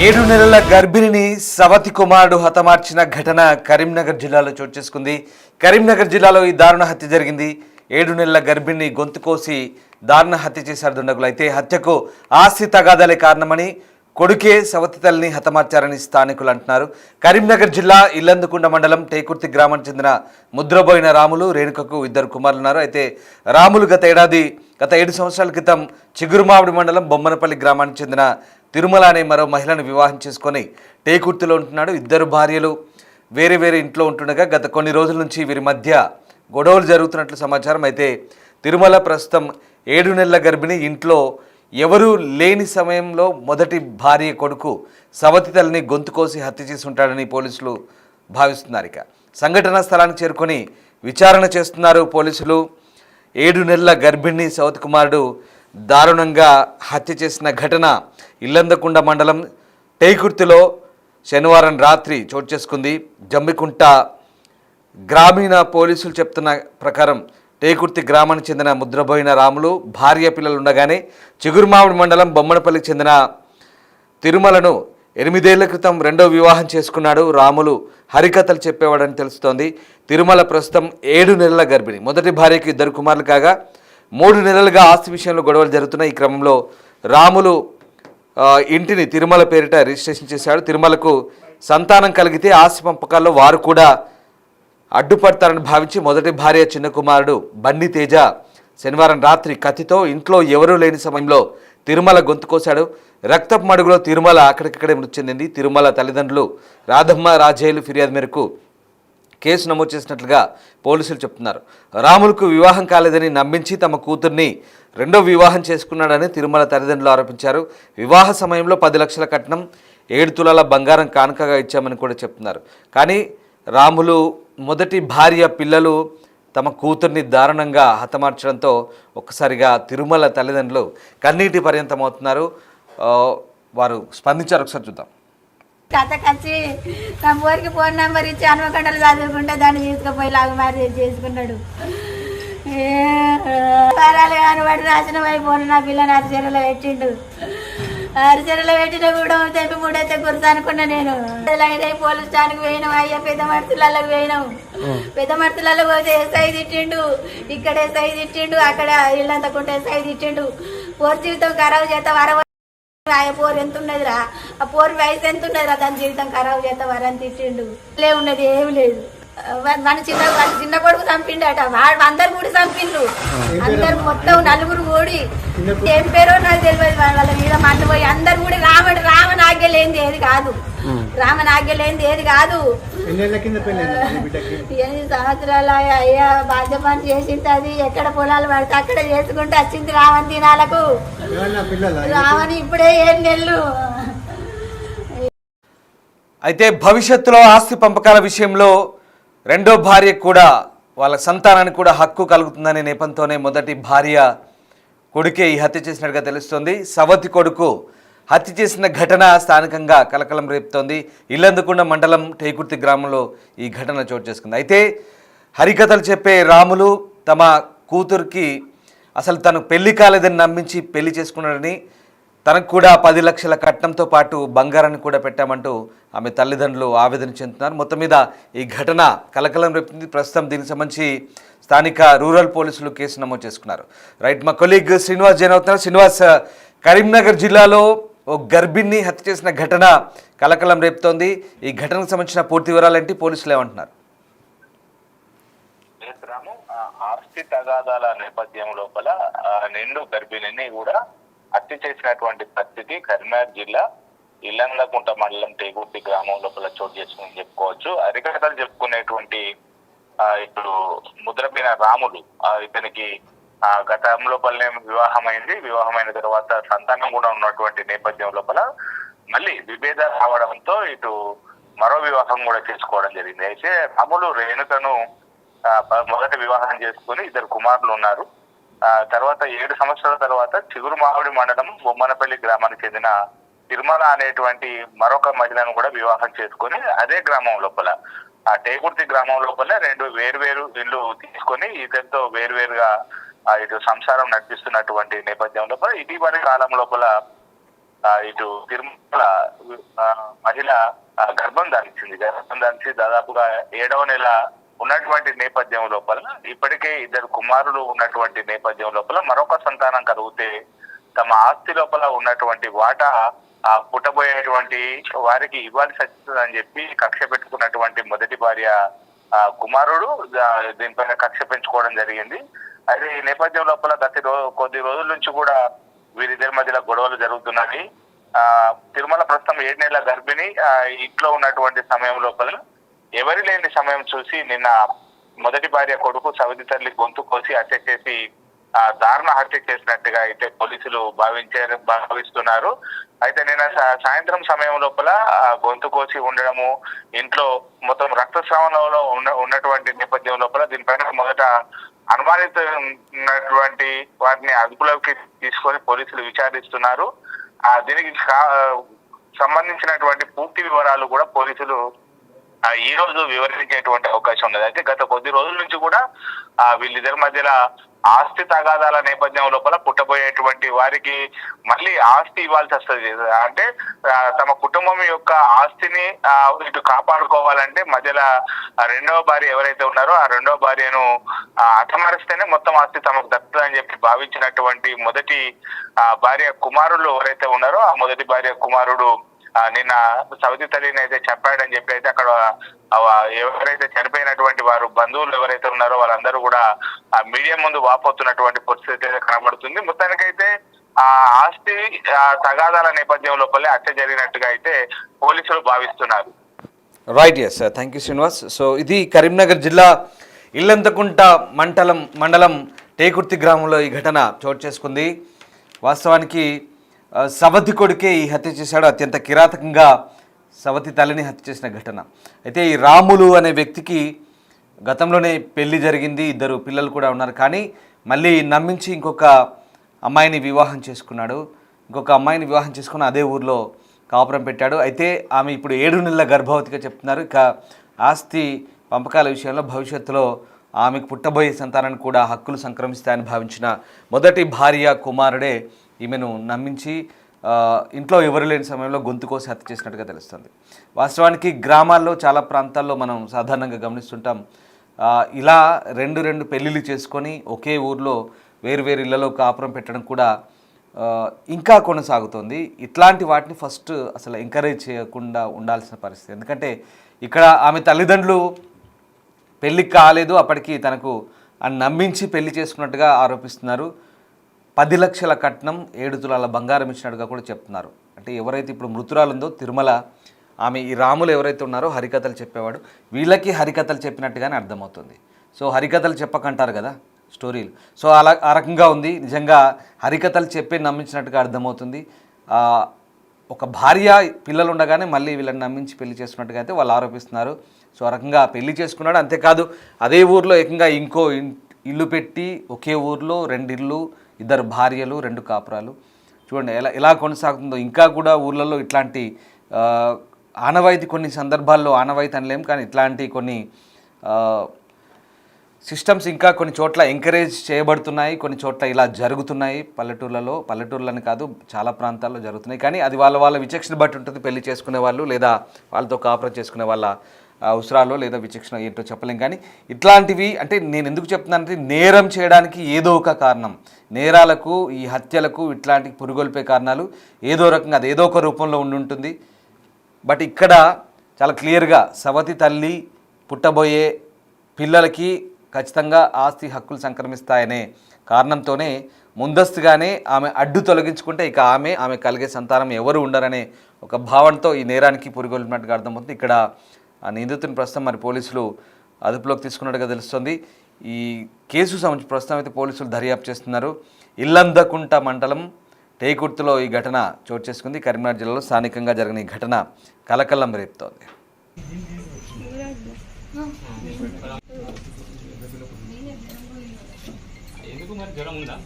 7 నెలల గర్భిణిని సవతి కుమారుడు హతమార్చిన ఘటన కరీంనగర్ జిల్లాలో చోటు చేసుకుంది. కరీంనగర్ జిల్లాలో ఈ దారుణ హత్య జరిగింది. 7 నెలల గర్భిణిని గొంతు కోసి దారుణ హత్య చేశారు దుండగులు. అయితే హత్యకు ఆస్తి తగాదాలే కారణమని, కొడుకే సవతి తల్లిని హతమార్చారని స్థానికులు అంటున్నారు. కరీంనగర్ జిల్లా ఇల్లందుకుంట మండలం టేకుర్తి గ్రామానికి చెందిన ముద్రబోయిన రాములు, రేణుకకు 2 కుమారులు ఉన్నారు. అయితే రాములు గత 7 సంవత్సరాల క్రితం చిగురుమావిడి మండలం బొమ్మనపల్లి గ్రామానికి చెందిన తిరుమల అనే మరో మహిళను వివాహం చేసుకొని టేకుర్తిలో ఉంటున్నాడు. 2 భార్యలు వేరే వేరే ఇంట్లో ఉంటుండగా గత కొన్ని రోజుల నుంచి వీరి మధ్య గొడవలు జరుగుతున్నట్లు సమాచారం. అయితే తిరుమల ప్రస్తుతం 7 నెలల గర్భిణి ఇంట్లో ఎవరూ లేని సమయంలో మొదటి భార్య కొడుకు సవతి తల్లిని గొంతు కోసి హత్య చేసి ఉంటాడని పోలీసులు భావిస్తున్నారు. ఇక సంఘటనా స్థలానికి చేరుకొని విచారణ చేస్తున్నారు పోలీసులు. 7 నెలల గర్భిణి సవతి కుమారుడు దారుణంగా హత్య చేసిన ఘటన ఇల్లందకుంట మండలం టేకుర్తిలో శనివారం రాత్రి చోటు చేసుకుంది. జమ్మికుంట గ్రామీణ పోలీసులు చెప్తున్న ప్రకారం టేకుర్తి గ్రామానికి చెందిన ముద్రబోయిన రాములు భార్య పిల్లలు ఉండగానే చిగురుమావిడి మండలం బొమ్మనపల్లికి చెందిన తిరుమలను 8 ఏళ్ల క్రితం 2వ వివాహం చేసుకున్నాడు. రాములు హరికథలు చెప్పేవాడని తెలుస్తోంది. తిరుమల ప్రస్తుతం 7 నెలల గర్భిణి. మొదటి భార్యకి 2 కుమారులు కాగా 3 నెలలుగా ఆస్తి విషయంలో గొడవలు జరుగుతున్నాయి. ఈ క్రమంలో రాములు ఇంటిని తిరుమల పేరిట రిజిస్ట్రేషన్ చేశాడు. తిరుమలకు సంతానం కలిగితే ఆస్తి పంపకాల్లో వారు కూడా అడ్డుపడతారని భావించి మొదటి భార్య చిన్న కుమారుడు బండి తేజ శనివారం రాత్రి కత్తితో ఇంట్లో ఎవరూ లేని సమయంలో తిరుమల గొంతు కోశాడు. రక్తపు మడుగులో తిరుమల అక్కడికక్కడే మృతి చెందింది. తిరుమల తల్లిదండ్రులు రాధమ్మ, రాజేలు ఫిర్యాదు మేరకు కేసు నమోదు చేసినట్లుగా పోలీసులు చెప్తున్నారు. రాములకు వివాహం కాలేదని నమ్మించి తమ కూతుర్ని 2వ వివాహం చేసుకున్నాడని తిరుమల తల్లిదండ్రులు ఆరోపించారు. వివాహ సమయంలో 10 లక్షల కట్నం, 7 తులాల బంగారం కానుకగా ఇచ్చామని కూడా చెప్తున్నారు. కానీ రాములు మొదటి భార్య పిల్లలు తమ కూతుర్ని దారుణంగా హతమార్చడంతో ఒక్కసారిగా తిరుమల తల్లిదండ్రులు కన్నీటి పర్యంతమవుతున్నారు. వారు స్పందించారు. ఒకసారి చూద్దాం. కథకొచ్చి నా ఊరికి ఫోన్ నెంబర్ ఇచ్చి హనుమకొండలు చదువుకుంటే దాన్ని తీసుకుపోయి లాగు మ్యారేజ్ చేసుకున్నాడు. వరాలు కానీ వాడు నాశనం అయిపోను. నా పిల్లని అరిచెరలో పెట్టిండు. అరిచెరలో పెట్టిన కూడా తెప్పి మూడైతే గుర్తు అనుకున్నా. నేను పోలీస్ స్టాండ్కి పోయినాం. అయ్యా పెద్ద మడుతులకు పోయినాం. పెద్ద మడుతులలో పోతే ఎస్ఐ తిట్టిండు, ఇక్కడ ఎస్ఐ తిట్టిండు, అక్కడ ఇల్లంతకుంటే ఎస్ఐ తిట్టిండు. పోరు జీవితం ఖరాబు చేస్తా ఆ పోరు ఎంత ఉన్నదిరా, ఆ పోరు వయసు ఎంత ఉన్నదిరా, దాని జీవితం ఖరాబు చేస్తా వరని తిట్టిండు. ఉన్నది ఏమి లేదు. మన చిన్న కొడుకు చంపిండట. వాడు అందరు కూడా చంపిండ్రు. అందరు మొత్తం 4 కూడి ఏం పేరో నాకు తెలియదు. వాళ్ళ మీద మన్ను పోయి అందరు కూడా రామనాగ్య లేనిది ఏది కాదు. రామనాగ్య లేనిది ఏది కాదు. 8 సంవత్సరాలు అయ్యా బాధ్య పని చేసింది. అది ఎక్కడ పొలాలు పడితే అక్కడ చేసుకుంటే వచ్చింది రావణ్ దినాలకు. రావణి ఇప్పుడే 7 నెలలు. అయితే భవిష్యత్తులో ఆస్తి పంపకాల విషయంలో 2వ భార్య కూడా వాళ్ళ సంతానానికి కూడా హక్కు కలుగుతుందనే నేపథ్యంతోనే మొదటి భార్య కొడుకే ఈ హత్య చేసినట్టుగా తెలుస్తోంది. సవతి కొడుకు హత్య చేసిన ఘటన స్థానికంగా కలకలం రేపుతోంది. ఇల్లందుకుంట మండలం టేకుర్తి గ్రామంలో ఈ ఘటన చోటు చేసుకుంది. అయితే హరికథలు చెప్పే రాములు తమ కూతురికి అసలు తను పెళ్లి కాలేదని నమ్మించి పెళ్లి చేసుకున్నాడని, తనకు కూడా 10 లక్షల కట్నంతో పాటు బంగారాన్ని కూడా పెట్టామంటూ ఆమె తల్లిదండ్రులు ఆవేదన చెందుతున్నారు. మొత్తం మీద ఈ ఘటన కలకలం రేపుతుంది. ప్రస్తుతం దీనికి సంబంధించి స్థానిక రూరల్ పోలీసులు కేసు నమోదు చేసుకున్నారు. రైట్, మా కొలీగ్ శ్రీనివాస్ జాయిన్ అవుతున్నారు. శ్రీనివాస్, కరీంనగర్ జిల్లాలో ఓ గర్భిణిని హత్య చేసిన ఘటన కలకలం రేపుతోంది. ఈ ఘటనకు సంబంధించిన పూర్తి వివరాలేంటి, పోలీసులు ఏమంటున్నారు? ఆస్తి తగాదాల నేపథ్యం లోపల నిండు గర్భిణిని కూడా హత్య చేసినటువంటి పరిస్థితి కరీంనగర్ జిల్లా ఇల్లందకుంట మండలం టేకుర్తి గ్రామం లోపల చోటు చేసుకుని చెప్పుకోవచ్చు. హరికథలు చెప్పుకునేటువంటి ఇప్పుడు ముద్రబోయిన రాములు, ఇతనికి గతం లోపలనే వివాహమైన తర్వాత సంతానం కూడా ఉన్నటువంటి నేపథ్యం లోపల మళ్ళీ విభేదాలు రావడంతో ఇటు మరో వివాహం కూడా చేసుకోవడం జరిగింది. అయితే రాములు రేణుకను మొదటి వివాహం చేసుకుని 2 కుమారులు ఉన్నారు. తర్వాత 7 సంవత్సరాల తర్వాత చిగురుమావిడి మండలం బొమ్మనపల్లి గ్రామానికి చెందిన తిరుమల అనేటువంటి మరొక మహిళను కూడా వివాహం చేసుకుని అదే గ్రామం లోపల ఆ టేకుర్తి గ్రామం లోపల 2 వేర్వేరు ఇల్లు తీసుకొని ఇద్దరితో వేర్వేరుగా ఇటు సంసారం నడిపిస్తున్నటువంటి నేపథ్యం లోపల ఇటీవలి కాలం లోపల ఇటు తిరుమల మహిళ గర్భం ధరించి దాదాపుగా 7వ నెల ఉన్నటువంటి నేపథ్యం లోపల ఇప్పటికే 2 కుమారులు ఉన్నటువంటి నేపథ్యం లోపల మరొక సంతానం కలిగితే తమ ఆస్తి లోపల ఉన్నటువంటి వాటా పుట్టబోయేటువంటి వారికి ఇవ్వాల్సి వస్తుందని చెప్పి కక్ష పెట్టుకున్నటువంటి మొదటి భార్య కుమారుడు దీనిపైన కక్ష పెంచుకోవడం జరిగింది. అయితే ఈ నేపథ్యం లోపల కొద్ది రోజుల నుంచి కూడా వీరిద్దరి మధ్యలో గొడవలు జరుగుతున్నాయి. తిరుమల ప్రస్తుతం 7 నెలల గర్భిణి ఇంట్లో ఉన్నటువంటి సమయం లోపల ఎవరి లేని సమయం చూసి నిన్న మొదటి భార్య కొడుకు సవితి తల్లి గొంతు కోసి హత్య చేసి దారుణ హత్య చేసినట్టుగా అయితే పోలీసులు భావిస్తున్నారు. అయితే నిన్న సాయంత్రం సమయం లోపల గొంతు కోసి ఉండడము, ఇంట్లో మొత్తం రక్తస్రావంలో ఉన్నటువంటి నేపథ్యం లోపల దీనిపైన మొదట అనుమానితున్నటువంటి వాటిని అదుపులోకి తీసుకొని పోలీసులు విచారిస్తున్నారు. దీనికి సంబంధించినటువంటి పూర్తి వివరాలు కూడా పోలీసులు ఈ రోజు వివరించేటువంటి అవకాశం ఉన్నది. అయితే గత కొద్ది రోజుల నుంచి కూడా వీళ్ళిద్దరి మధ్యలో ఆస్తి తగాదాల నేపథ్యం లోపల పుట్టబోయేటువంటి వారికి మళ్ళీ ఆస్తి ఇవ్వాల్సి వస్తుంది. అంటే తమ కుటుంబం యొక్క ఆస్తిని ఇటు కాపాడుకోవాలంటే మధ్యలో 2వ భార్య ఎవరైతే ఉన్నారో ఆ 2వ భార్యను హతమారిస్తేనే మొత్తం ఆస్తి తమకు దక్కుతుందని చెప్పి భావించినటువంటి మొదటి భార్య కుమారులు ఎవరైతే ఉన్నారో ఆ మొదటి భార్య కుమారుడు నిన్న సవితి తల్లిని అయితే చెప్పాడని చెప్పి అయితే అక్కడ ఎవరైతే చనిపోయినటువంటి వారు బంధువులు ఎవరైతే ఉన్నారో వాళ్ళందరూ కూడా మీడియా ముందు వాపోతున్నటువంటి పరిస్థితి అయితే కనబడుతుంది. మొత్తానికైతే ఆ ఆస్తి తగాదాల నేపథ్యం లోపలే హత్య జరిగినట్టుగా అయితే పోలీసులు భావిస్తున్నారు. Right, yes, thank you Srinivas. So ఇది కరీంనగర్ జిల్లా ఇల్లంతకుంట మండలం టేకుర్తి గ్రామంలో ఈ ఘటన చోటు చేసుకుంది. వాస్తవానికి సవతి కొడుకే ఈ హత్య చేశాడు. అత్యంత కిరాతకంగా సవతి తల్లిని హత్య చేసిన ఘటన. అయితే ఈ రాములు అనే వ్యక్తికి గతంలోనే పెళ్లి జరిగింది, 2 పిల్లలు కూడా ఉన్నారు. కానీ మళ్ళీ నమ్మించి ఇంకొక అమ్మాయిని వివాహం చేసుకున్నాడు. ఇంకొక అమ్మాయిని వివాహం చేసుకుని అదే ఊర్లో కాపురం పెట్టాడు. అయితే ఆమె ఇప్పుడు 7 నెలల గర్భవతిగా చెప్తున్నారు. ఇక ఆస్తి పంపకాల విషయంలో భవిష్యత్తులో ఆమెకు పుట్టబోయే సంతానానికి కూడా హక్కులు సంక్రమిస్తాయని భావించిన మొదటి భార్య కుమారుడే ఈమెను నమ్మించి ఇంట్లో ఎవరు లేని సమయంలో గొంతు కోసి హత్య చేసినట్టుగా తెలుస్తుంది. వాస్తవానికి గ్రామాల్లో చాలా ప్రాంతాల్లో మనం సాధారణంగా గమనిస్తుంటాం, ఇలా 2 పెళ్ళిళ్ళు చేసుకొని ఒకే ఊర్లో వేరు ఇళ్లలో కాపురం పెట్టడం కూడా ఇంకా కొనసాగుతుంది. ఇట్లాంటి వాటిని ఫస్ట్ అసలు ఎంకరేజ్ చేయకుండా ఉండాల్సిన పరిస్థితి. ఎందుకంటే ఇక్కడ ఆమె తల్లిదండ్రులు పెళ్ళి కాలేదు, అప్పటికి తనకు అని నమ్మించి పెళ్లి చేసుకున్నట్టుగా ఆరోపిస్తున్నారు. 10 లక్షల కట్నం 7 తులాల బంగారం ఇచ్చినట్టుగా కూడా చెప్తున్నారు. అంటే ఎవరైతే ఇప్పుడు మృతురాలు ఉందో తిరుమల, ఆమె ఈ రాములు ఎవరైతే ఉన్నారో హరికథలు చెప్పేవాడు, వీళ్ళకి హరికథలు చెప్పినట్టుగానే అర్థమవుతుంది. సో హరికథలు చెప్పకంటారు కదా స్టోరీలు, సో అలా ఆ రకంగా ఉంది. నిజంగా హరికథలు చెప్పి నమ్మించినట్టుగా అర్థమవుతుంది. ఒక భార్య పిల్లలు ఉండగానే మళ్ళీ వీళ్ళని నమ్మించి పెళ్లి చేసుకున్నట్టుగా అయితే వాళ్ళు ఆరోపిస్తున్నారు. సో ఆ రకంగా పెళ్లి చేసుకున్నాడు. అంతేకాదు అదే ఊర్లో ఏకంగా ఇంకో ఇల్లు పెట్టి ఒకే ఊర్లో 2 ఇళ్ళు, 2 భార్యలు, 2 కాపురాలు. చూడండి ఎలా కొనసాగుతుందో. ఇంకా కూడా ఊర్లలో ఇట్లాంటి ఆనవాయితీ కొన్ని సందర్భాల్లో ఆనవాయితీ అనలేం, కానీ ఇట్లాంటి కొన్ని సిస్టమ్స్ ఇంకా కొన్ని చోట్ల ఎంకరేజ్ చేయబడుతున్నాయి, కొన్ని చోట్ల ఇలా జరుగుతున్నాయి. పల్లెటూర్లని కాదు చాలా ప్రాంతాల్లో జరుగుతున్నాయి. కానీ అది వాళ్ళ విచక్షణ బట్టి ఉంటుంది. పెళ్లి చేసుకునే వాళ్ళు లేదా వాళ్ళతో కాపురం చేసుకునే వాళ్ళ అవసరాలు లేదా విచక్షణ ఏంటో చెప్పలేం. కానీ ఇట్లాంటివి అంటే నేను ఎందుకు చెప్తున్నానంటే నేరం చేయడానికి ఏదో ఒక కారణం, నేరాలకు ఈ హత్యలకు ఇట్లాంటి పురుగొల్పే కారణాలు ఏదో రకంగా అది ఏదో ఒక రూపంలో ఉంటుంది. బట్ ఇక్కడ చాలా క్లియర్గా సవతి తల్లి పుట్టబోయే పిల్లలకి ఖచ్చితంగా ఆస్తి హక్కులు సంక్రమిస్తాయనే కారణంతోనే ముందస్తుగానే ఆమె అడ్డు తొలగించుకుంటే ఇక ఆమె కలిగే సంతానం ఎవరు ఉండరనే ఒక భావనతో ఈ నేరానికి పురుగొల్పినట్టుగా అర్థమవుతుంది. ఇక్కడ ఆ నిందితుని ప్రస్తుతం మరి పోలీసులు అదుపులోకి తీసుకున్నట్టుగా తెలుస్తుంది. ఈ కేసు సంబంధించి ప్రస్తుతం అయితే పోలీసులు దర్యాప్తు చేస్తున్నారు. ఇల్లందకుంట మండలం టేకుర్తిలో ఈ ఘటన చోటు చేసుకుంది. కరీంనగర్ జిల్లాలో స్థానికంగా జరిగిన ఈ ఘటన కలకల్లం రేపుతోంది. ఎందుకు మరి జ్వరం ఉందా?